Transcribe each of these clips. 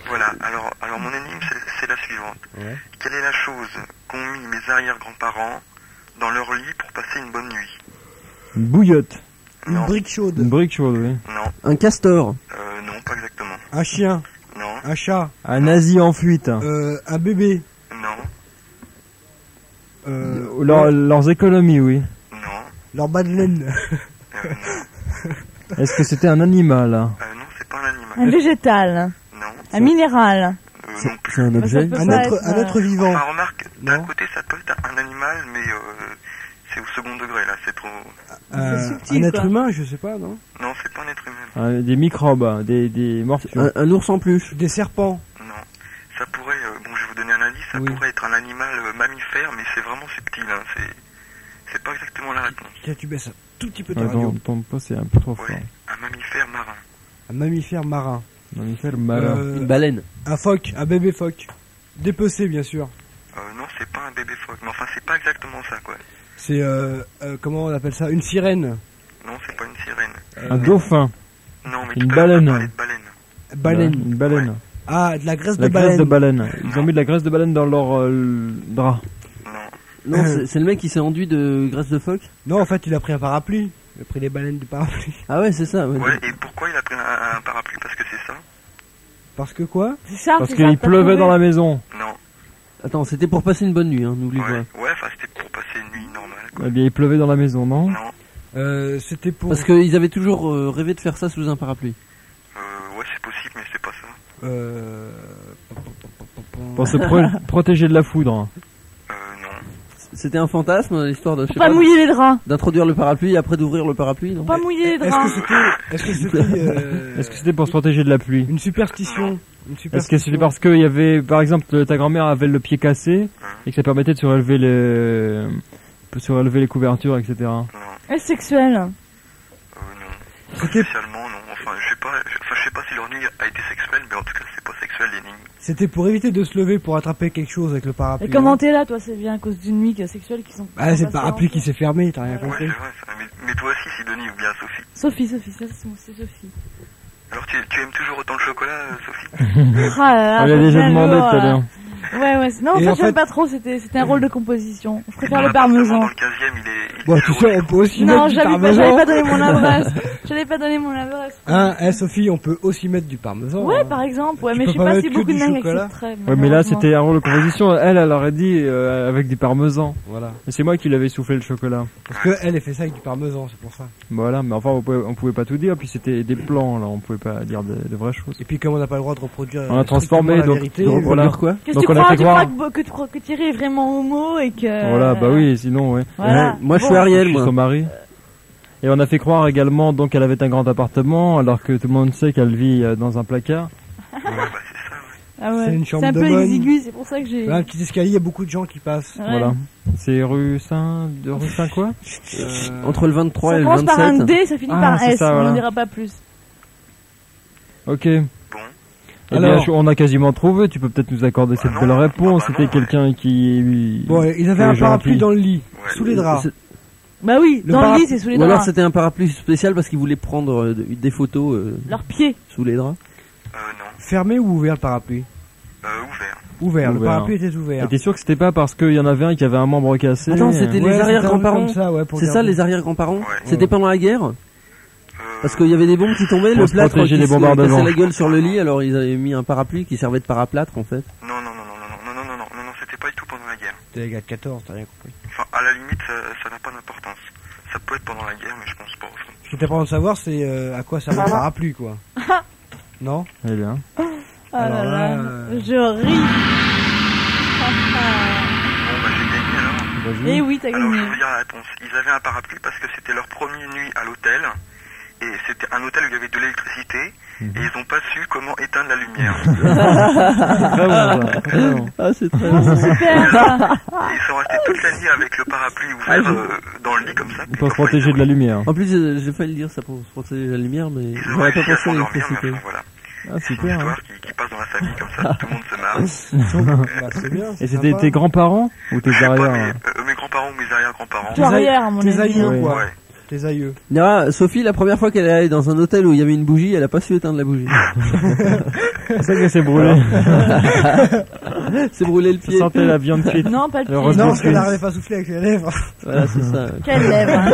Voilà, alors mon énigme c'est la suivante. Ouais. Quelle est la chose qu'ont mis mes arrière-grands-parents dans leur lit pour passer une bonne nuit? Une bouillotte. Une brique chaude. Une brique chaude, oui. Non. Un castor. Non, pas exactement. Un chien. Non. Un chat. Un nazi en fuite. Un bébé. Non. Leurs économies, oui. Non. Leur bas de laine. Non. Est-ce que c'était un animal? Non, c'est pas un animal. Un végétal. Non. Un minéral. Non plus. C'est un objet. Un être vivant. Enfin, remarque, d'un côté ça peut être un animal, mais c'est au second degré là, c'est trop... subtil, un être humain, je sais pas, non? Non, c'est pas un être humain. Des microbes, des morsures. Un ours en peluche. Des serpents. Non. Ça pourrait, bon je vais vous donner un indice, ça pourrait être un animal mammifère, mais c'est vraiment subtil, hein. C'est pas exactement la réponse. Tiens, tu baisses un tout petit peu ta radio. Ton pas, c'est un peu trop fort. Un mammifère marin. Un mammifère marin. Mammifère marin. Une baleine. Un phoque, un bébé phoque. Dépecé, bien sûr. Non, c'est pas un bébé phoque, mais enfin c'est pas exactement ça, quoi. C'est, comment on appelle ça? Une sirène. Non, c'est pas une sirène. Un dauphin. Non, mais une baleine. Baleine. Une baleine. Ouais. Ah, de la graisse de la baleine. Graisse de baleine. Ils ont mis de la graisse de baleine dans leur drap. Non, c'est le mec qui s'est enduit de graisse de phoque. Non, en fait, il a pris un parapluie. Il a pris les baleines du parapluie. Ah ouais, c'est ça. Ouais, et pourquoi il a pris un parapluie? Parce que c'est ça? Parce que quoi? C'est ça. Parce qu'il pleuvait dans la maison. Non. Attends, c'était pour passer une bonne nuit, hein, n'oublie pas. Ouais, enfin c'était pour passer une nuit normale, quoi. Eh bien, il pleuvait dans la maison, non? Non. C'était pour... Parce qu'ils avaient toujours rêvé de faire ça sous un parapluie. Ouais, c'est possible, mais c'est pas ça. Pour se protéger de la foudre. C'était un fantasme, l'histoire de... Pas mouiller les draps. D'introduire le parapluie et après d'ouvrir le parapluie, non? Pas mouiller les draps. Est-ce que c'était pour se protéger de la pluie? Une superstition. Est-ce que c'était parce qu'il y avait, par exemple, ta grand-mère avait le pied cassé et que ça permettait de surélever les couvertures, etc. Est-ce sexuel? Non. Spécialement, non. Enfin, je sais pas si leur nuit a été sexuelle, mais en tout cas, c'est pas sexuel, l'énigme. C'était pour éviter de se lever pour attraper quelque chose avec le parapluie. Et comment t'es là, toi? C'est bien à cause d'une nuit sexuelle qui sont... Ah, c'est le parapluie qui s'est fermé, t'as rien compris. Ouais, c'est vrai, ça. Mais toi aussi, Sidonie, ou bien Sophie? Sophie, ça c'est Sophie. Alors, tu aimes toujours autant le chocolat, Sophie? Ah là là, on lui a déjà demandé tout à l'heure. Ouais. Non, en fait, j'aime pas trop, c'était un rôle de composition. Je préfère le parmesan. Dans le 15e, il est bon, tu sais, on peut aussi non, mettre du parmesan. j'avais pas donné mon adresse. J'avais pas donné mon adresse. Hein, Sophie, on peut aussi mettre du parmesan. Ouais, par exemple, ouais, mais je sais pas si beaucoup de mecs accepteraient. Ouais, mais là, c'était un rôle de composition. Elle aurait dit avec du parmesan. Voilà. Et c'est moi qui l'avais soufflé le chocolat. Parce que elle fait ça avec du parmesan, c'est pour ça. Voilà, mais enfin, on pouvait pas tout dire. Puis c'était des plans, là, on pouvait pas dire de vraies choses. Et puis, comme on n'a pas le droit de reproduire. On a transformé, la donc, vérité, voilà. Quoi? Qu'est-ce que tu crois que Thierry est vraiment homo et que... Voilà, bah oui, sinon, ouais. Voilà. Moi, je suis Ariel, Je suis son mari. Et on a fait croire également donc qu'elle avait un grand appartement, alors que tout le monde sait qu'elle vit dans un placard. Ah ouais. C'est une chambre un de peu bonne. exigu, c'est pour ça que j'ai... Un petit escalier, il y a beaucoup de gens qui passent. Ouais. Voilà. C'est rue Saint quoi? Entre le 23 et ça le commence 27. par un D, ça finit par S, ça, voilà. on ne dira pas plus. Ok. Bon. Eh bien, on a quasiment trouvé, tu peux peut-être nous accorder cette belle réponse. C'était quelqu'un qui... Bon, ils avaient un parapluie dans le lit, sous les draps. Bah oui, dans le lit, c'est sous les Ou draps. alors c'était un parapluie spécial parce qu'ils voulaient prendre des photos leurs pieds sous les draps. Non. Fermé ou ouvert le parapluie? Ouvert. Le parapluie était ouvert. Et t'es sûr que c'était pas parce qu'il y en avait un qui avait un membre cassé? Attends, c'était les arrière-grands-parents. C'est ça, les arrière-grands-parents? C'était pendant la guerre? Parce qu'il y avait des bombes qui tombaient, le plâtre qui se cassait la gueule sur le lit, alors ils avaient mis un parapluie qui servait de paraplâtre en fait. Non, c'était pas du tout pendant la guerre. C'était la guerre de 14, t'as rien compris. Enfin, à la limite, ça n'a pas d'importance. Ça peut être pendant la guerre, mais je pense pas au fond. Ce qui est important de savoir, c'est à quoi servait le parapluie, quoi. Non? Eh bien. Ah là là, je ris. Bon, bah j'ai gagné alors. Eh oui, t'as gagné. Alors, je vais vous dire la réponse. Ils avaient un parapluie parce que c'était leur première nuit à l'hôtel. Et c'était un hôtel où il y avait de l'électricité. Et ils n'ont pas su comment éteindre la lumière. Ah, c'est très bon. C'est super. Et ils sont restés toute la nuit avec le parapluie ouvert dans le lit comme ça. Pour se protéger de la lumière. En plus, j'ai failli le dire ça pour se protéger de la lumière, mais j'aurais pas pensé à l'électricité. Voilà. Ah, c'est une histoire qui passe dans la famille comme ça, tout le monde se marre. Bah, c'est bien. Et c'était tes grands-parents ou tes arrière? Mes grands-parents ou mes arrière-grands-parents. Tes arrière, à mon avis. Tes aïeux, quoi. tes aïeux. Sophie, la première fois qu'elle est allée dans un hôtel où il y avait une bougie, elle a pas su éteindre la bougie. C'est ça qu'elle s'est brûlée. C'est brûlé le pied. Ça sentait la viande cuite. Non, pas le pied. Non, parce qu'elle n'arrivait pas à souffler avec les lèvres. Voilà, c'est ça. Quelle lèvre, hein.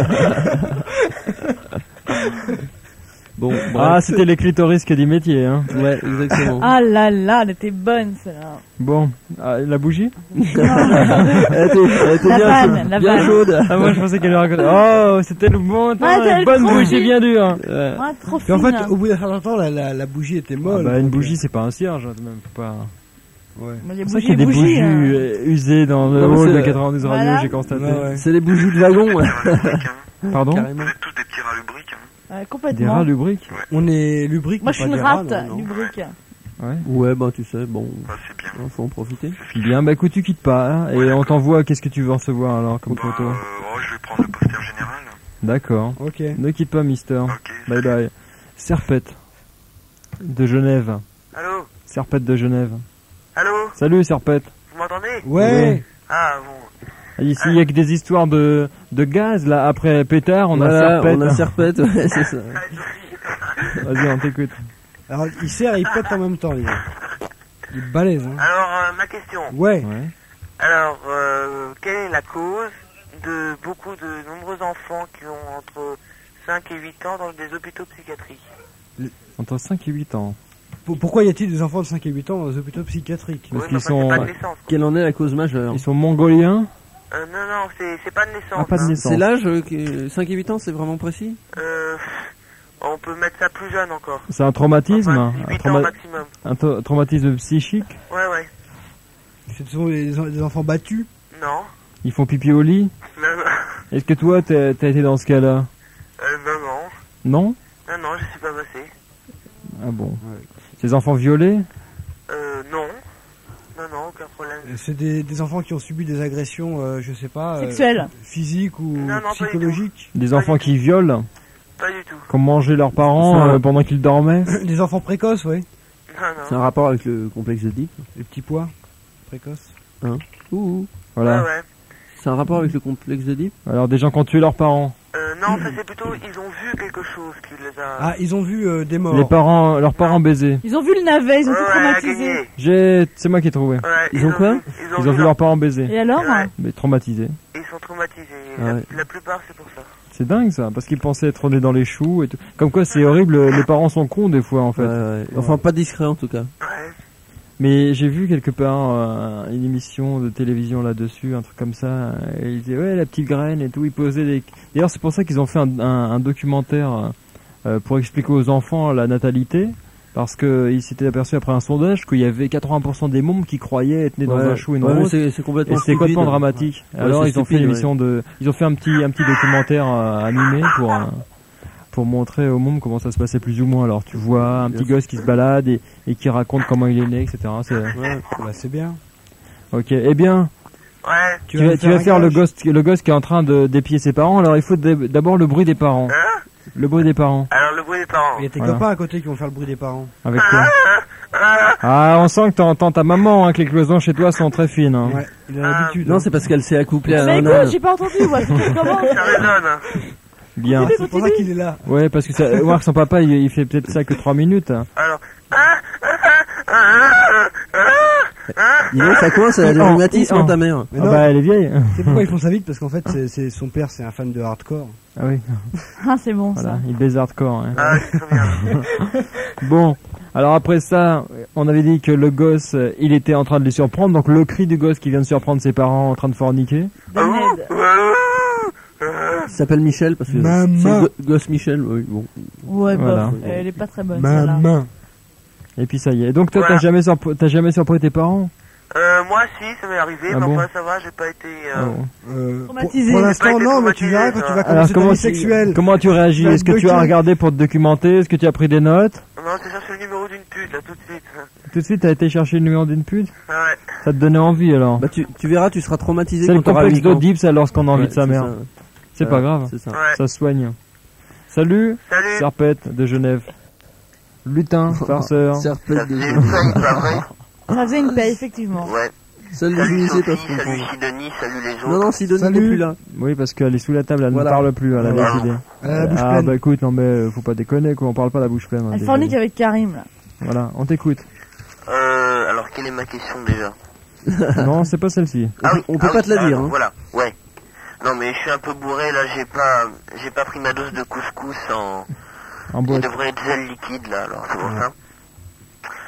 Bon, ah, c'était les clitoris qui dit métier, hein. Ouais, exactement. Ah là là, elle était bonne, celle-là. Bon, la bougie? Elle était bien chaude. Ah, moi, je pensais qu'elle allait raconter. Oh, c'était le bon temps, une bonne bougie bien dure. Ouais, trop fine. En fait, au bout d'un certain temps, la bougie était molle. Ah bah, une bougie, c'est pas un cierge, même, faut pas. Ouais. C'est ça qu'il y a des bougies usées dans le hall de 92 radio, j'ai constaté. Ouais. C'est les bougies de wagon. Pardon? Vous êtes tous des petits rats lubriques. Complètement. Des rats lubriques? Ouais. On est lubrique. Moi, je suis une rate lubrique. Ouais, bah tu sais, bon, c'est bien. Faut en profiter. Bien, bah écoute, tu quittes pas, hein, et on t'envoie, qu'est-ce que tu veux recevoir alors comme photo? Je vais prendre le poster général. D'accord. Ok. Ne quitte pas, Mister. Ok. Bye bye. Serpette de Genève. Allô? Serpette de Genève. Allô? Salut, Serpette. Vous m'entendez? Ouais. Ah bon. Ici, il y a que des histoires de gaz, là. Après pétard, on a Serpette. On a Serpette, ouais, c'est ça. Vas-y, on t'écoute. Alors, il serre et il pète en même temps, il est balèze, hein. Alors, ma question. Ouais. Alors, quelle est la cause de nombreux enfants qui ont entre 5 et 8 ans dans des hôpitaux psychiatriques? Entre 5 et 8 ans. Pourquoi y a-t-il des enfants de 5 et 8 ans dans les hôpitaux psychiatriques? Parce qu'ils sont... Quelle en est la cause majeure? Ils sont mongoliens? Non, c'est pas de naissance. Ah, pas de naissance. C'est l'âge 5 et 8 ans, c'est vraiment précis? On peut mettre ça plus jeune encore. C'est un traumatisme? Enfin, 8 ans maximum. Un traumatisme psychique? Ouais. Ce sont des enfants battus? Non. Ils font pipi au lit? Non. Est-ce que toi, t'as été dans ce cas-là? Non. Non? Non, je suis pas passé. Ah bon? Ouais. Ces enfants violés? Non, aucun problème. C'est des enfants qui ont subi des agressions, je sais pas... sexuelles. Physiques ou psychologiques? Des enfants qui violent? Pas du tout. Qui ont mangé leurs parents pendant qu'ils dormaient? Des enfants précoces, oui. Non. C'est un rapport avec le complexe d'Oedipe? Les petits pois précoces. Hein? Voilà. Ouais. C'est un rapport avec le complexe d'Oedipe? Alors des gens qui ont tué leurs parents? Non, ça c'est plutôt, ils ont vu quelque chose qui les a... Ah, ils ont vu des morts. Leurs parents baiser. Ils ont vu le navet, ils ont été traumatisés. C'est moi qui ai trouvé. Ouais, ils ont quoi? Ils ont vu leurs parents baiser. Et alors? Mais traumatisés. Ils sont traumatisés. La plupart c'est pour ça. C'est dingue ça, parce qu'ils pensaient être nés dans les choux et tout. Comme quoi c'est horrible, les parents sont cons des fois en fait. Ouais. Enfin pas discret en tout cas. Ouais. Mais j'ai vu quelque part une émission de télévision là-dessus, un truc comme ça. Et ils disaient ouais la petite graine et tout. Ils posaient des. D'ailleurs c'est pour ça qu'ils ont fait un documentaire pour expliquer aux enfants la natalité, parce que ils s'étaient aperçus après un sondage qu'il y avait 80% des mômes qui croyaient être nés dans un chou et une rose. C'est complètement. Et c'était complètement dramatique. Alors ils ont fait une émission ils ont fait un petit documentaire animé pour montrer aux mômes comment ça se passait plus ou moins. Alors tu vois un petit gosse qui se balade et qui raconte comment il est né, etc. C'est bien. Ok, eh bien, ouais. tu vas faire le gosse qui est en train d'épier ses parents. Alors il faut d'abord le bruit des parents. Le bruit des parents. Alors le bruit des parents. Il y a tes copains à côté qui vont faire le bruit des parents. Avec toi. Ah, on sent que t'entends ta maman, que les cloisons chez toi sont très fines. Hein. Ouais, il a l'habitude. Non, c'est parce qu'elle s'est accouplée à un âne. Mais écoute, j'ai pas entendu, moi. Comment? Ça résonne. Bien. C'est pour ça qu'il est là. Ouais, parce que voir que son papa, il fait peut-être ça que 3 minutes. Alors. Ça coince, elle a des rhumatismes, ta mère. Bah, elle est vieille. C'est pourquoi ils font ça vite, parce qu'en fait, son père, c'est un fan de hardcore. Ah oui. Ah, c'est bon, voilà, ça. Il baise hardcore. Hein. Ah, c'est très bien. Bon. Alors après ça, on avait dit que le gosse, il était en train de les surprendre. Donc le cri du gosse qui vient de surprendre ses parents en train de forniquer. Il s'appelle Michel parce que c'est gosse Michel. Oui, bon. Ouais, voilà. Bof, elle est pas très bonne. Maman. Et puis ça y est. Donc toi, t'as jamais surpris tes parents? Moi si, ça m'est arrivé, mais enfin ça va, j'ai pas été... traumatisé. Pour l'instant non, mais tu verras quand tu vas commencer ta vie sexuelle. Comment tu réagis? Est-ce que tu as regardé pour te documenter? Est-ce que tu as pris des notes? Non, j'ai cherché le numéro d'une pute, là, tout de suite. Tout de suite, t'as été chercher le numéro d'une pute? Ouais. Ça te donnait envie alors? Bah tu verras, tu seras traumatisé. C'est le complexe d'Oedipe, ça, lorsqu'on a envie de sa mère. C'est pas grave, ça. Ça soigne. Salut. Serpette de Genève. Lutin, farceur. Serpette de Genève. Ça faisait une paix, effectivement. Ouais. Seuls les initiés peuvent comprendre. Salut Sidonie, salut les autres. Non, Sidonie n'est plus là. Oui, parce qu'elle est sous la table, elle ne parle plus, elle a décidé. Ah bah écoute, non mais faut pas déconner quoi, on parle pas la bouche pleine. Elle fornique avec Karim là. Voilà, on t'écoute. Alors quelle est ma question déjà? Non, c'est pas celle-ci. On peut pas te la dire. Hein. Voilà, ouais. Non mais je suis un peu bourré là, j'ai pas pris ma dose de couscous en boîte. Il devrait être gel liquide là, alors c'est pour ça.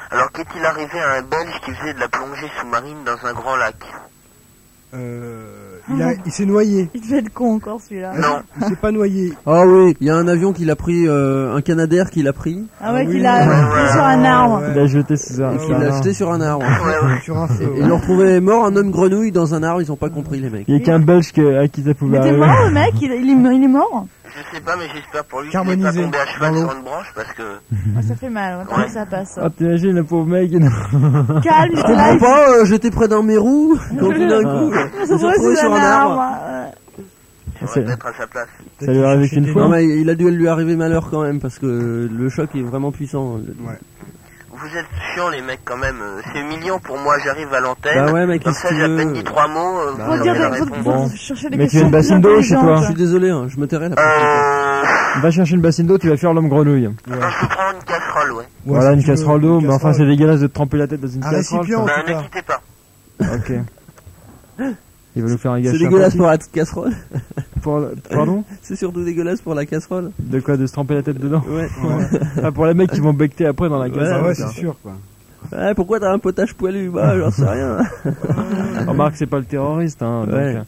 Alors qu'est-il arrivé à un Belge qui faisait de la plongée sous-marine dans un grand lac? Il s'est noyé. Il devait être con encore celui-là. Non. Il s'est pas noyé. Ah oui, il y a un avion qui l'a pris, un Canadair qui l'a pris. Ah ouais, qu'il a jeté sur un arbre. Il a jeté sur un arbre. Il l'a jeté sur un arbre. Sur un feu. Et ils l'ont retrouvé mort, un homme grenouille dans un arbre, ils ont pas compris les mecs. Il y a qu'un Belge à qui ça pouvait arriver. Il était mort le mec, il est mort. Je sais pas, mais j'espère pour lui qu'il n'est pas tombé à cheval sur une branche parce que... Ça fait mal, ouais. Ça passe. Ah t'imagines le pauvre mec. Calme, je comprends pas, j'étais près d'un mérou, quand tout d'un coup, je me suis retrouvé sur un arbre. C'est peut-être à sa place. Ça lui est arrivé qu'une fois. Non mais il a dû lui arriver malheur quand même parce que le choc est vraiment puissant. Ouais. Vous êtes chiants les mecs quand même, c'est humiliant pour moi, j'arrive à l'antenne, bah ouais, mec, comme ça j'ai à peine dit 3 mots, faut dire bon. Chercher des mais tu as une bassine d'eau chez toi. Je suis désolé, hein, je me tairai là. Va chercher une bassine d'eau, tu vas faire l'homme grenouille. Ouais. Je peux prendre une casserole, ouais. Voilà, une casserole d'eau, mais enfin c'est dégueulasse de te tremper la tête dans une casserole. Ne quittez pas. Ok. Il va nous faire un gâchis. C'est dégueulasse pour la casserole. Pardon? C'est surtout dégueulasse pour la casserole. De quoi? De se tremper la tête dedans? Ouais. Ah, pour les mecs qui vont becter après dans la casserole. Ouais, c'est sûr quoi. Ouais, pourquoi t'as un potage poilu? Bah, j'en sais rien. Remarque, c'est pas le terroriste, hein. Ouais. Donc,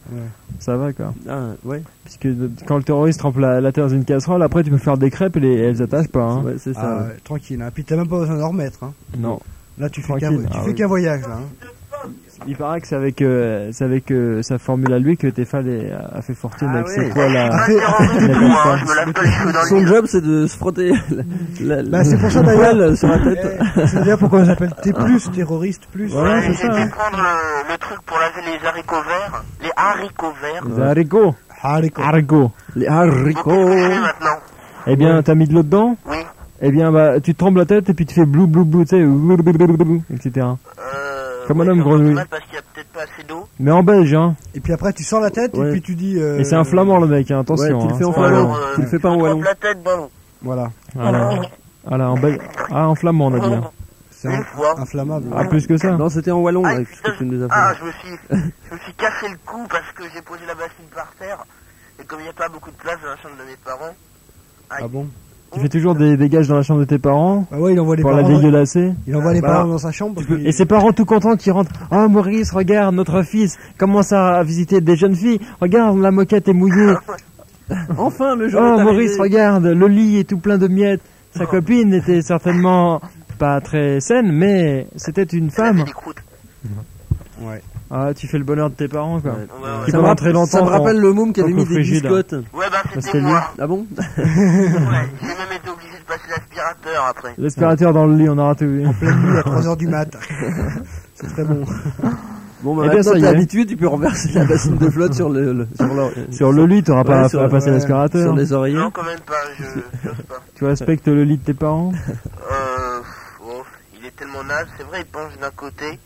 ça va quoi. Ah, ouais. Puisque quand le terroriste trempe la tête dans une casserole, après tu peux faire des crêpes et elles attachent pas, hein. Ouais, c'est ça. Tranquille, hein. Puis t'as même pas besoin d'en remettre, hein. Non. Là, tu fais qu'un voyage, là. Hein. Il paraît que c'est avec sa formule à lui que Tefal a fait fortune avec ses poils à... Son job c'est de se frotter c'est pour ça d'ailleurs sur la tête. C'est d'ailleurs pourquoi on s'appelle T+, terroriste plus. Ouais, c'est ça. Je vais prendre le truc pour laver les haricots verts. Les haricots verts. Les haricots. Les haricots. Eh bien, t'as mis de l'eau dedans? Oui. Eh bien, bah, tu te trembles la tête et puis tu fais blou blou blou, tu sais, etc. Comme un homme grenouille. Parce qu'il y a peut-être pas assez d'eau. Mais en belge, hein. Et puis après, tu sors la tête et puis tu dis. Et c'est un flamand le mec, hein, attention. Ouais, tu le fais en flamand. Tu le fais pas en wallon. La tête dans l'eau. Voilà. Voilà, en belge. Ah, en flamand, on a dit. C'est inflammable. Ah, plus que ça. Non, c'était en wallon, avec ce que tu nous as fait. Ah, je me suis cassé le cou parce que j'ai posé la bassine par terre. Et comme il n'y a pas beaucoup de place dans la chambre de mes parents. Ah bon? Tu fais toujours des gages dans la chambre de tes parents? Bah ouais, il envoie les pour parents. Pour la dégueulasser? Il envoie les parents dans sa chambre. Et ses parents tout contents qui rentrent. Oh Maurice, regarde, notre fils commence à visiter des jeunes filles. Regarde, la moquette est mouillée. Enfin, le jour. Oh Maurice, regarde, le lit est tout plein de miettes. Sa copine était certainement pas très saine, mais c'était une femme. Ouais. Ah, tu fais le bonheur de tes parents, quoi. Ça me rappelle le môme qui avait mis des biscottes. Ouais, bah c'était moi. Ah bon? Ouais, j'ai même été obligé de passer l'aspirateur après. L'aspirateur dans le lit, on aura tout vu. En pleine nuit à 3h du mat. C'est très bon. Bon, bah, maintenant t'es habitué, tu peux renverser la bassine de flotte sur le lit, t'auras pas à passer l'aspirateur. Sur les oreillers. Non, quand même pas, j'ose pas. Tu respectes le lit de tes parents? Il est tellement naze, c'est vrai, il penche d'un côté.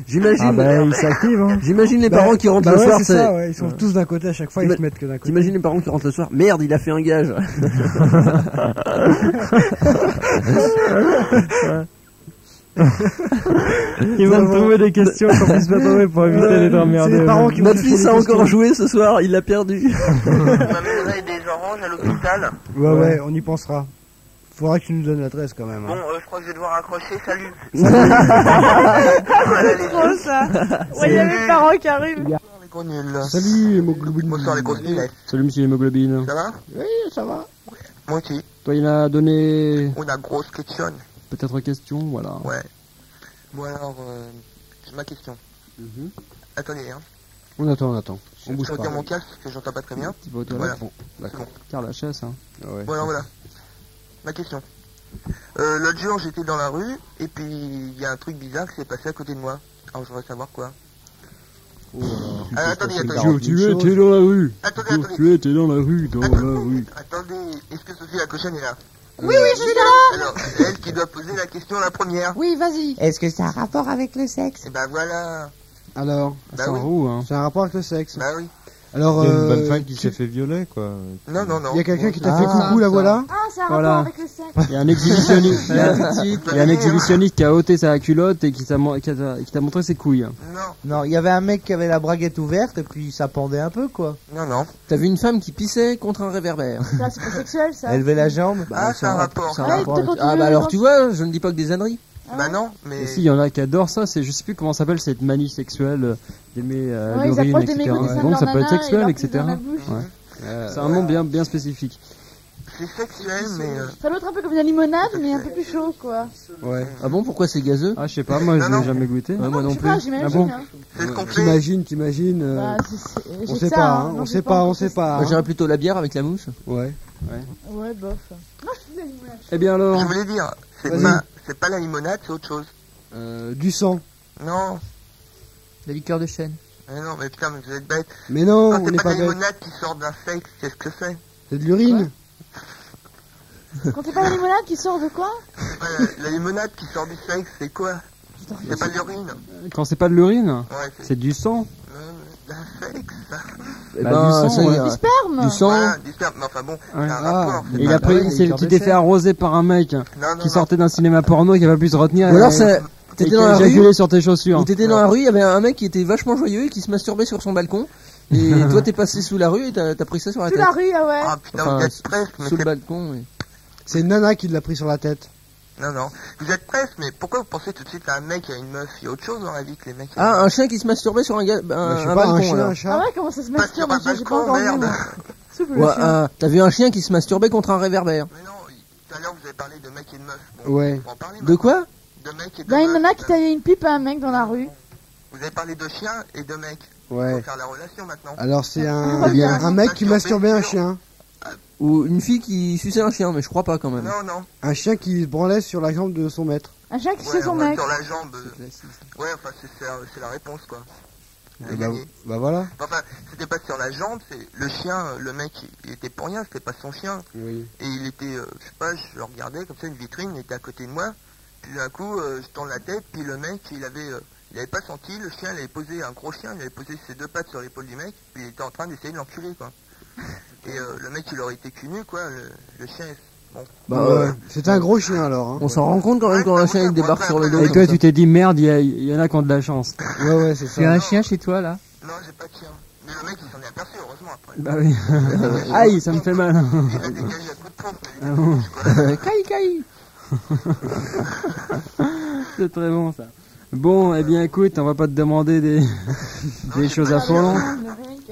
J'imagine. Ah bah, il s'active, hein. J'imagine les parents qui rentrent le soir. C'est ça, ouais. Ils sont tous d'un côté à chaque fois, ils se mettent que d'un côté. T'imagines les parents qui rentrent le soir. Merde, il a fait un gage. Ils vont me trouver des questions qu'on puisse pas trouver pour éviter d'être emmerdés. Notre fils a encore joué ce soir, il l'a perdu. Tu m'amènerais des oranges à l'hôpital? Ouais, on y pensera. Faudra que tu nous donnes l'adresse quand même. Bon, je crois que je vais devoir accrocher, salut. C'est trop ça. Ouais, il y a mes parents qui arrivent. Salut hémoglobine. Bonsoir les contenus. Salut monsieur hémoglobine. Ça va? Oui, ça va. Moi aussi. Toi, il a donné... On a grosse question. Peut-être question, voilà. Ouais. Bon alors, j'ai ma question. Attendez, hein. On attend. On bouge pas. Je retire mon casque parce que j'entends pas très bien. Voilà. Bon, d'accord. Car la chasse, hein. Ouais. Voilà. Ma question. L'autre jour, j'étais dans la rue, et puis il y a un truc bizarre qui s'est passé à côté de moi. Alors, je voudrais savoir quoi. Attendez. Tu étais dans la rue. Attendez. Tu étais dans la rue, Attendez, est-ce que Sophie la cochonne est là? Oui, je suis là. Alors, c'est elle qui doit poser la question la première. Oui, vas-y. Est-ce que ça a un rapport avec le sexe? Et ben voilà. Alors, c'est un roux, hein. C'est un rapport avec le sexe. Bah oui. Alors, il y a une bonne femme qui s'est fait violer, quoi. Non. Il y a quelqu'un qui t'a fait coucou, la voilà. Ah, c'est un rapport avec le sexe. Il y a un exhibitionniste, il y a un exhibitionniste qui a ôté sa culotte et qui t'a montré ses couilles. Non, il y avait un mec qui avait la braguette ouverte et puis ça pendait un peu, quoi. Non. T'as vu une femme qui pissait contre un réverbère. Ça, c'est pas sexuel, ça. Elle levait la jambe. C'est un rapport. Ah bah alors tu vois, je ne dis pas que des âneries. Bah non, mais... Et si, il y en a qui adorent ça, je sais plus comment ça s'appelle, cette manie sexuelle d'aimer l'urine, etc. Donc ça peut être sexuel, etc. C'est un nom bien spécifique. C'est sexuel, mais... Ça doit être un peu comme une limonade, mais un peu plus chaud, quoi. Ouais. Ah bon, pourquoi c'est gazeux? Ah, je sais pas, moi je l'ai jamais goûté. Moi non plus. Ah bon? T'imagines. On sait pas. On sait pas. Moi j'irais plutôt la bière avec la mouche. Ouais, bof. Non, je faisais la limonade. Eh bien alors... Je voulais dire, c'est pas la limonade, c'est autre chose. Du sang. Non. La liqueur de chêne. Mais non, mais putain, mais vous êtes bête. Mais non, on n'est pas pas la bête. limonade qui sort d'un sexe, qu'est-ce que c'est? C'est de l'urine. Quand c'est pas la limonade qui sort de quoi? La limonade qui sort du sexe, c'est quoi? C'est pas de l'urine. Quand c'est pas de l'urine, ouais, c'est du sang. D'un sexe, ça. Du sang, du sperme. Du sang. Voilà, du sperme, mais enfin bon, c'est un rapport. Et après, tu t'es fait arroser par un mec qui sortait d'un cinéma porno et qui avait pas pu se retenir. Ou alors t'étais dans la rue sur tes chaussures. Ou t'étais dans la rue, il y avait un mec qui était vachement joyeux et qui se masturbait sur son balcon. Et toi t'es passé sous la rue et t'as pris ça sur la tête. Sous la rue, ah ouais. Ah putain, vous êtes presque. Sous le balcon, oui. C'est une nana qui l'a pris sur la tête. Non, vous êtes presque, mais pourquoi vous pensez tout de suite à un mec et à une meuf? Il y a autre chose dans la vie que les mecs. Ah, un chien qui se masturbait sur un balcon. Un chat. Ah ouais, comment ça se masturbe? J'ai pas encore vu. T'as vu un chien qui se masturbait contre un réverbère? Mais non, tout à l'heure vous avez parlé de mec et de meuf. Ouais. De quoi? De mec et de Il y a une meuf. nana qui taillait une pipe à un mec dans la rue. Vous avez parlé de chien et de mec. Ouais. On va faire la relation maintenant. Alors c'est un mec qui masturbait un chien. Ou une fille qui suçait un chien, mais je crois pas quand même. Non. Un chien qui se branlait sur la jambe de son maître. Un chien qui suçait son mec. Sur la jambe. Ouais, enfin c'est la réponse quoi. Bah voilà. Enfin, c'était pas sur la jambe, c'est le chien, le mec il était pour rien, c'était pas son chien. Oui. Et il était, je sais pas, je le regardais comme ça, une vitrine, il était à côté de moi. Puis d'un coup, je tourne la tête, puis le mec il avait pas senti, le chien il avait posé, un gros chien, il avait posé ses deux pattes sur l'épaule du mec, puis il était en train d'essayer de l'enculer quoi. Et le mec il aurait été cul nu quoi, le chien. Bon. Bah c'était un gros chien alors. Hein. On s'en rend compte quand même quand un chien il débarque sur le dos. Et toi tu t'es dit merde, il y en a qui ont de la chance. Ouais c'est ça. Il y a un chien chez toi là? Non, j'ai pas de chien. Mais le mec il s'en est aperçu heureusement après. Bah oui. Aïe, ça me fait mal. Il a dégagé à coup de pompe. Caille. C'est très bon ça. Bon, eh bien écoute, on va pas te demander des choses affolantes.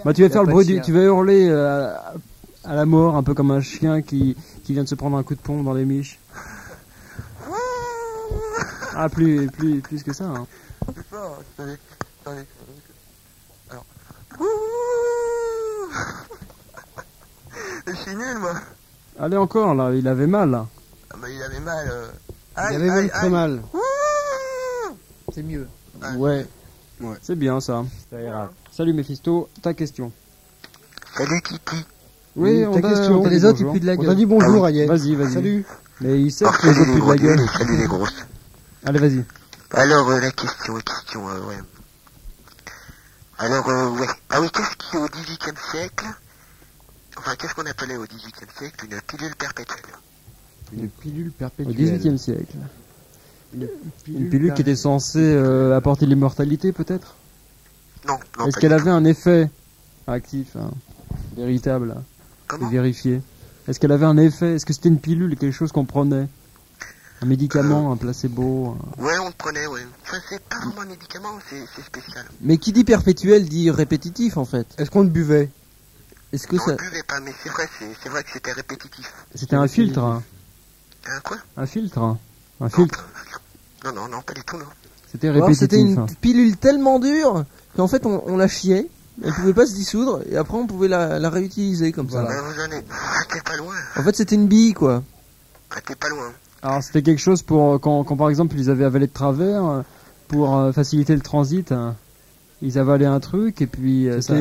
Bah tu vas faire le bruit, tu vas hurler à la mort, un peu comme un chien qui vient de se prendre un coup de pompe dans les miches. Ah plus que ça. Hein. C'est fort, attendez. Alors. Je suis nul moi. Allez encore là, il avait mal là. Ah bah il avait mal. Il avait même très mal. C'est mieux. Ouais. C'est bien ça. Salut Mephisto, ta question. Salut Kiki. Oui, ta question. Les autres ils puent de la gueule. On t'a dit bonjour Ayet. Vas-y. Salut. Mais il sait que les autres puent de la gueule. Salut les grosses. Allez vas-y. Alors la question, ouais. Alors ouais. Ah oui, qu'est-ce qui au XVIIIe siècle, enfin qu'est-ce qu'on appelait au XVIIIe siècle une pilule perpétuelle? Une pilule perpétuelle. Au XVIIIe siècle. Une pilule qui était censée apporter l'immortalité peut-être? Non. Est-ce qu'elle avait un effet actif, véritable, et vérifié? Est-ce qu'elle avait un effet? Est-ce que c'était une pilule, quelque chose qu'on prenait? Un médicament, un placebo? Ouais, on le prenait, ouais. Enfin, c'est pas vraiment un médicament, c'est spécial. Mais qui dit perpétuel dit répétitif en fait. Est-ce qu'on le buvait? Est-ce que on ça... le buvait pas, mais c'est vrai que c'était répétitif. C'était un filtre? Un quoi? Un filtre? Un filtre? Non, pas du tout, non. C'était répétitif. C'était une pilule tellement dure qu'en fait on la chiait, elle pouvait pas se dissoudre et après on pouvait la réutiliser comme ça. T'es pas loin. En fait c'était une bille quoi. T'es pas loin. Alors c'était quelque chose pour quand par exemple ils avaient avalé de travers pour faciliter le transit. Ils avalaient un truc et puis ça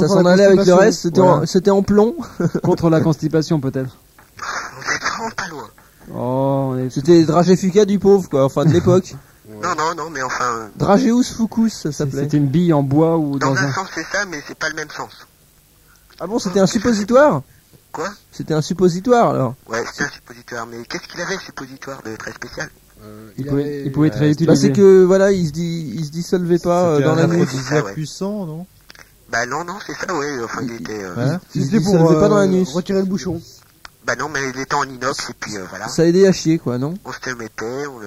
s'en allait avec le reste. C'était en plomb. Contre la constipation peut-être. Vous êtes vraiment pas loin. Oh, c'était Dragé Fuca du pauvre quoi, enfin de l'époque. Non, mais enfin... Drageus Fucus, ça s'appelait. C'était une bille en bois ou dans un sens c'est ça, mais c'est pas le même sens. Ah bon, c'était un suppositoire? Quoi? C'était un suppositoire alors? Ouais, c'était un suppositoire, mais qu'est-ce qu'il avait, suppositoire de très spécial? Il pouvait être réutilisé. Bah c'est que, voilà, il se dissolvait pas dans la nuit. C'était puissant, non? Bah non, c'est ça, ouais, enfin il était... il se dissolvait pas dans la nuit. Retirer le bouchon. Bah non, mais il était en inox, et puis voilà. Ça aidait à chier, quoi, non? On se le mettait, on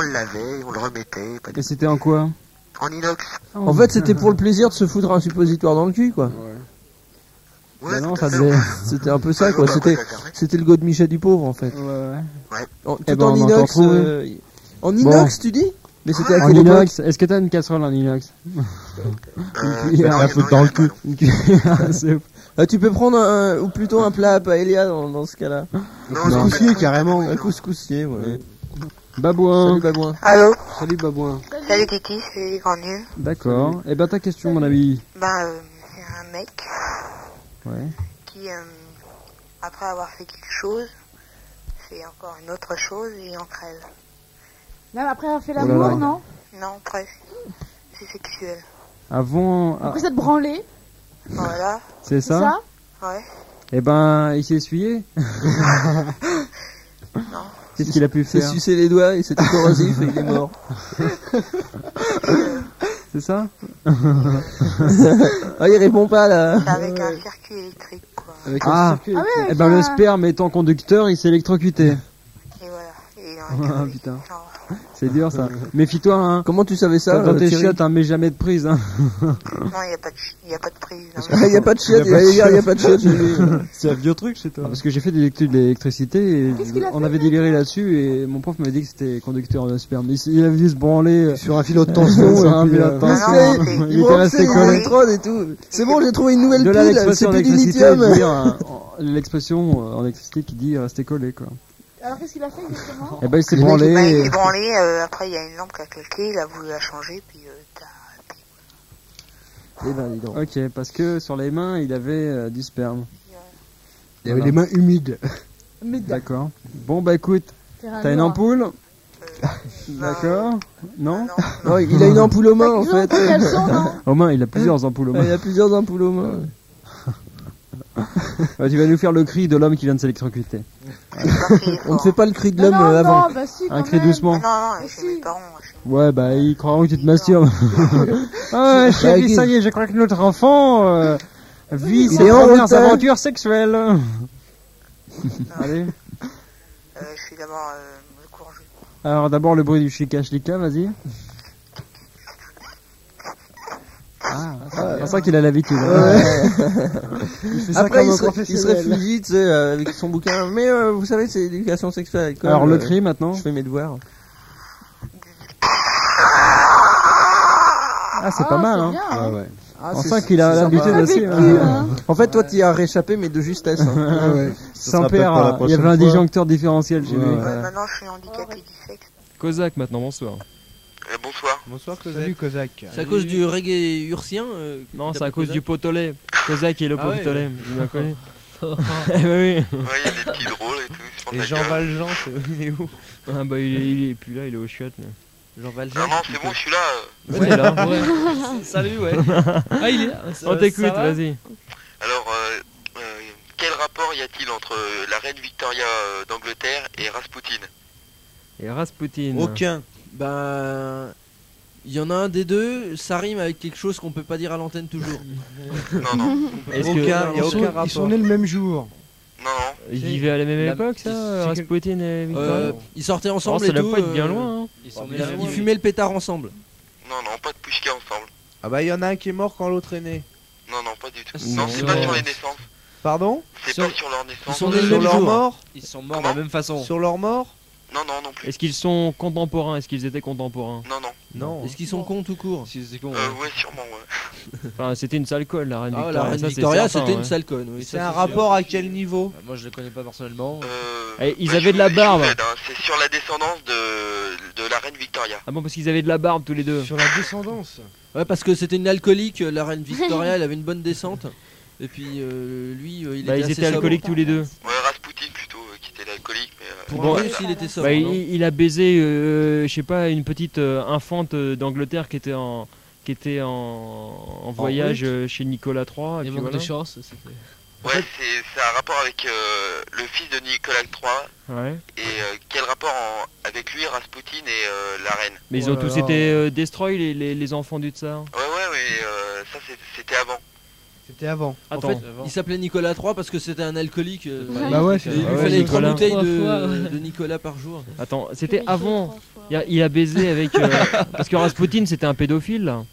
le lavait, on le remettait. Et c'était en quoi? En inox. En fait, c'était pour le plaisir de se foutre un suppositoire dans le cul, quoi. Ouais, non, ça devait... C'était un peu ça, quoi. C'était le Godemichet du pauvre, en fait. Ouais. Tout en inox. En inox, tu dis? Mais c'était à en inox. Est-ce que t'as une casserole en inox? La faute dans le cul. Tu peux prendre ou plutôt un plat à paella dans ce cas-là. Un couscoussier, carrément. Un couscoussier, ouais. Babouin. Salut Babouin. Allô? Salut Babouin. Salut Titi, c'est les grands nuls. D'accord. Et ben ta question, mon ami. C'est un mec qui, après avoir fait quelque chose, fait encore une autre chose et il en crève. Même après avoir fait l'amour, non? Non, presque. C'est sexuel. Avant... Après ça te branler. Voilà. C'est ça? Ouais. Et ben, il s'est essuyé. Non. Qu'est-ce qu'il a pu faire? Il s'est sucé les doigts et c'était corrosif et il est mort. C'est ça? Il répond pas là. C'est avec un circuit électrique, quoi. Et ben le sperme étant conducteur, il s'est électrocuté. Et voilà. Ah putain. C'est dur ça. Méfie-toi hein. Comment tu savais ça? Dans tes chiottes, mais jamais de prise hein. Non, il y a pas de prise. Il y a pas de chiottes, il y a pas de chiottes. C'est un vieux truc chez toi. Parce que j'ai fait des études d'électricité et on avait déliré là-dessus et mon prof m'a dit que c'était conducteur de sperme. Il avait dû se branler sur un filot de tension. Sur un filot de tension. Il était resté collé. Et tout. C'est bon, j'ai trouvé une nouvelle pile. C'est plus du lithium. L'expression en électricité qui dit rester collé quoi. Alors qu'est-ce qu'il a fait exactement? Eh ben il s'est branlé. Il s'est branlé, après il y a une lampe qui a claqué, il a voulu la changer, puis Ok, parce que sur les mains il avait du sperme. Il avait les mains humides. D'accord. Bon bah écoute, t'as une ampoule? D'accord. Non, il a une ampoule aux mains en fait. Aux mains, il a plusieurs ampoules aux mains. Il a plusieurs ampoules aux mains. Tu vas nous faire le cri de l'homme qui vient de s'électrocuter. On ne fait pas le cri de l'homme avant. Bah si, un cri doucement. Non, chez mes parents. Ouais, bah ils croiront que tu te masturbes. Ah chérie, ça y est, je crois que notre enfant vit ses premières aventures sexuelles. Allez. Je suis d'abord le courageux. Alors d'abord le bruit du chika-chlika, vas-y. C'est ça qu'il a l'habitude. Après, il se réfugie, tu sais, avec son bouquin. Mais vous savez, c'est l'éducation sexuelle à l'école. Alors le cri maintenant. Je fais mes devoirs. C'est pas mal, hein. Bien, ouais. On sent qu'il a l'habitude aussi. En fait, toi, tu y as réchappé, mais de justesse. Son père, il y avait un disjoncteur différentiel chez lui. Maintenant, je suis handicapé du sexe. Kozak, maintenant, bonsoir. Bonsoir. Bonsoir Kozak. Salut Kozak. C'est à cause du reggae ursien Non, c'est à cause du potolet. Kozak et le potolet. Vous m'avez connu? Oui, il y a des petits drôles et tout. Et Jean Valjean, il est où? Ah bah il est plus là, il est au chiottes. Jean Valjean. Non, c'est bon, je suis là. Ouais, t'es là. Salut, ouais. Il est là. On t'écoute, vas-y. Alors, quel rapport y a-t-il entre la reine Victoria d'Angleterre et Rasputin? Et Rasputin? Aucun. Il y en a un des deux, ça rime avec quelque chose qu'on peut pas dire à l'antenne toujours. Non. Il n'y a aucun rapport. Ils sont nés le même jour. Non. Ils vivaient à la même époque, ça, Rasputin et Victoria? Ils sortaient ensemble et ça tout. doit pas être bien loin. Ils fumaient le pétard ensemble. Non, pas de pushka ensemble. Ah bah il y en a un qui est mort quand l'autre est né. Non, pas du tout. Non, c'est pas sur les naissances. Pardon? C'est pas sur leur naissance. Ils sont nés le même jour. Mort. Ils sont morts de la même façon. Sur leur mort? Non plus. Est-ce qu'ils sont contemporains? Est-ce qu'ils étaient contemporains? Non. Est-ce qu'ils sont cons tout court? Ouais, sûrement, ouais. Enfin, c'était une sale conne, la reine Victoria. La reine Victoria, c'était une sale conne. Oui, c'est un rapport à quel niveau? Moi, je le connais pas personnellement. Ils avaient de la barbe. C'est sur la descendance de la reine Victoria. Ah bon, parce qu'ils avaient de la barbe tous les deux. Sur la descendance? Ouais, parce que c'était une alcoolique, la reine Victoria, elle avait une bonne descente. Et puis lui, il était ils étaient alcooliques tous les deux. Ouais, Rasputin plutôt, qui était l'alcoolique, mais Pour un russe, il était sobre. Bah, il a baisé, je sais pas, une petite infante d'Angleterre qui était en voyage chez Nicolas III. Et manque de chance, c'était... Ouais, c'est un rapport avec le fils de Nicolas III. Ouais. Et quel rapport avec lui, Rasputin et la reine. Mais ils ont tous été destroy les enfants du tsar. Ouais, ça c'était avant. C'était avant. Attends. En fait, il s'appelait Nicolas III parce que c'était un alcoolique. Bah ouais, il lui fallait 3 bouteilles de Nicolas par jour. Attends, c'était avant. Il a baisé avec parce que Rasputin c'était un pédophile là.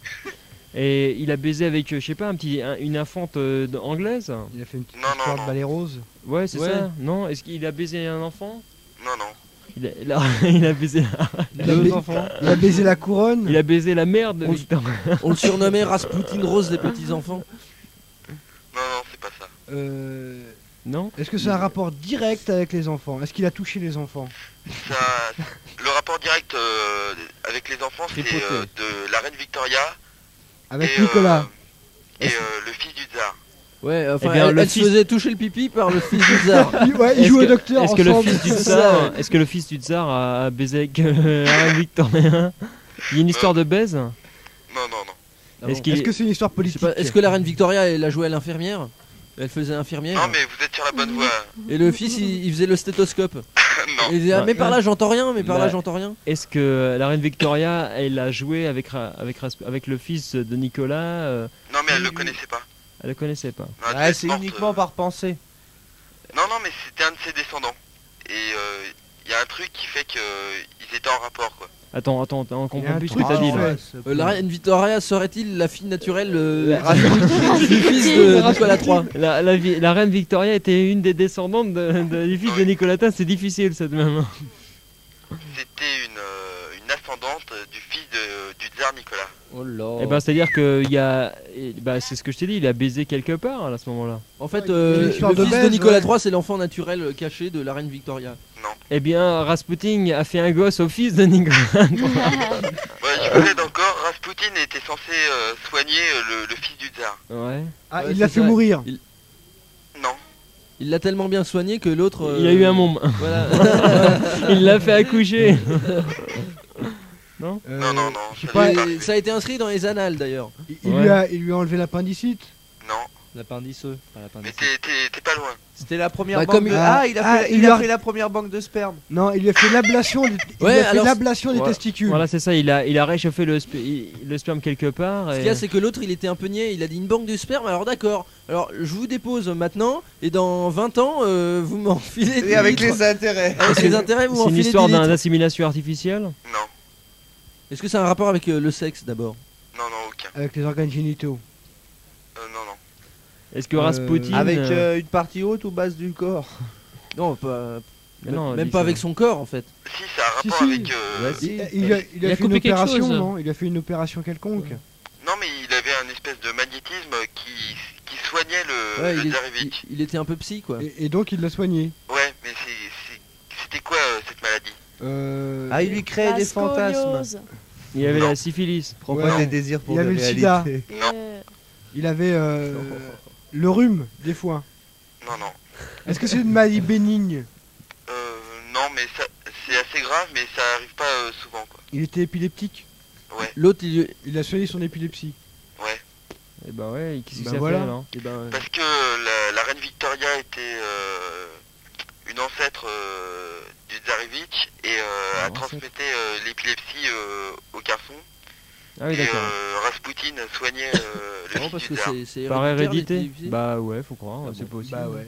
Et il a baisé avec, je sais pas, une infante anglaise. Il a fait une petite histoire de balai rose. Ouais, c'est ça. Non, est-ce qu'il a baisé un enfant? Non. Il a baisé deux enfants. Il a baisé la couronne. Il a baisé la mère de Victor. On le surnommait Rasputin Rose des petits enfants. Non, c'est pas ça. Non. Est-ce que c'est un rapport direct avec les enfants? Est-ce qu'il a touché les enfants? Le rapport direct avec les enfants, c'est de la reine Victoria. Avec Nicolas. Et le fils du tsar. Ouais, enfin, elle se faisait toucher le pipi par le fils du tsar. Ouais, ils jouent au docteur ensemble. Est-ce que le fils du tsar a baisé avec la reine Victoria? Il y a une histoire de baise? Non. Est-ce que c'est une histoire politique? Est-ce que la reine Victoria, elle a joué à l'infirmière? Elle faisait infirmière? Non, mais vous êtes sur la bonne voie. Et le fils, il faisait le stéthoscope. Non. Il disait, mais par là j'entends rien, Est-ce que la reine Victoria, elle a joué avec le fils de Nicolas Non, mais elle le connaissait pas. Elle le connaissait pas. Non, c'est uniquement par pensée. Non, mais c'était un de ses descendants. Et il y a un truc qui fait qu'ils étaient en rapport, quoi. Attends, on comprend plus ce que t'as dit là. La reine Victoria serait-il la fille naturelle du fils de Nicolas III? La reine Victoria était une des descendantes du fils de Nicolas III, c'est difficile cette même. C'était une ascendante du fils du tsar Nicolas. Oh là. Et ben c'est-à-dire que c'est ce que je t'ai dit, il a baisé quelque part à ce moment-là. En fait, le fils de Nicolas III, c'est l'enfant naturel caché de la reine Victoria. Non. Eh bien, Rasputin a fait un gosse au fils de Nicolas. Je vous encore, Rasputin était censé soigner le fils du tsar. Ouais. Ah, il l'a fait mourir. Non. Il l'a tellement bien soigné que l'autre... Il a eu un môme. Voilà. Il l'a fait accoucher. Non. Non. Ça a été inscrit dans les annales d'ailleurs. Il lui a enlevé l'appendicite. Non. L'appendiceux. Mais t'es pas loin. C'était la première banque de... il a fait la première banque de sperme. Non, il a fait l'ablation des testicules. Voilà, c'est ça, il a réchauffé le sperme quelque part. Ce qu'il y a, c'est que l'autre, il était un peu niais, il a dit une banque de sperme, alors d'accord. Alors, je vous dépose maintenant, et dans 20 ans, vous m'enfilez... Et avec les intérêts. Avec les intérêts, vous m'enfilez... C'est une histoire d'assimilation artificielle? Non. Est-ce que c'est un rapport avec le sexe, d'abord? Non, aucun. Avec les organes génitaux? Non. Est-ce que Rasputin... Avec une partie haute ou basse du corps? Non, même pas avec son corps en fait. Si, ça a un rapport avec... Il a fait une opération, non? Il a fait une opération quelconque. Non, mais il avait un espèce de magnétisme qui soignait le Tsarevitch. Il était un peu psy, quoi. Et donc il l'a soigné. Ouais, mais c'était quoi cette maladie? Il lui créait des fantasmes. Il avait la syphilis. Prends pas des désirs pour il avait le sida. Il avait le rhume, des fois. Non. Est-ce que c'est une maladie bénigne? Non, mais c'est assez grave, mais ça arrive pas souvent, quoi. Il était épileptique? Ouais. L'autre, il a soigné son épilepsie? Ouais. Et bah ouais, qu'est-ce que ça voilà. fait alors? Parce que la reine Victoria était une ancêtre du Tsarevitch et elle transmettait l'épilepsie aux garçons. Ah oui, d'accord. Et Rasputin soignait le fils du tsar. C'est par hérédité? Bah ouais, faut croire, c'est possible. Bah ouais.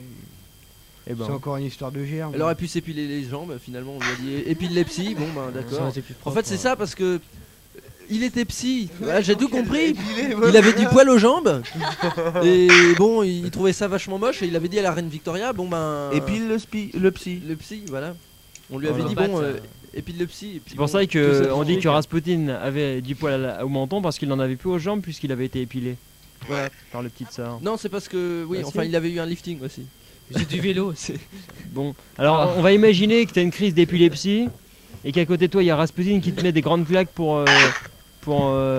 Et c'est encore une histoire de germe. Elle aurait pu s'épiler les jambes, finalement on lui a dit épilepsie, bon bah d'accord. En fait c'est ça parce que il était psy, j'ai tout compris. Il avait du poil aux jambes et bon il trouvait ça vachement moche et il avait dit à la reine Victoria bon ben... Épile le psy. Le psy, voilà. On lui avait dit bon... épile le psy. C'est pour ça qu'on dit que Rasputin avait du poil au menton parce qu'il n'en avait plus aux jambes puisqu'il avait été épilé. Ouais. Par le petit tsar. Non c'est parce que... Oui, enfin il avait eu un lifting aussi. C'est du vélo. Bon, alors on va imaginer que tu as une crise d'épilepsie et qu'à côté de toi il y a Rasputin qui te met des grandes claques pour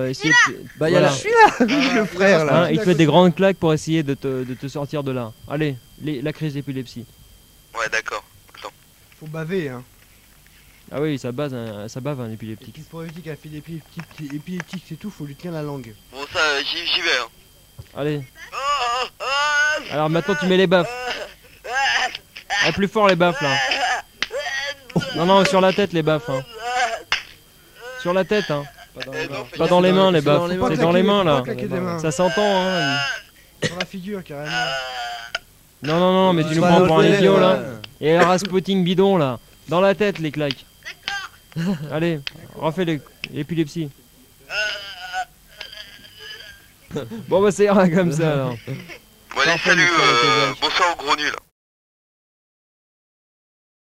essayer de... Bah il y a Je suis là. Le frère là. Il te fait des grandes claques pour essayer de te sortir de là. Allez, la crise d'épilepsie. Ouais, d'accord. Attends. Faut baver, hein. Ah oui, ça bave un Et épileptique. puis pour éviter qu'un fil épileptique c'est tout, faut lui tenir la langue. Bon, ça, j'y vais. Hein. Allez. Alors maintenant tu mets les baffes. Ah, plus fort les baffes là. Non, non, sur la tête les baffes. Hein. Sur la tête, hein. Pas dans les mains les baffes. C'est dans les mains là. Ça s'entend, hein. Sur la figure carrément. Non, non, non, mais tu nous prends pour un idiot là. Et le Rasputin bidon là. Dans la tête les claques. Allez, refais l'épilepsie. Bon bah c'est rien comme ça alors. Bon allez, salut, bonsoir au gros nul.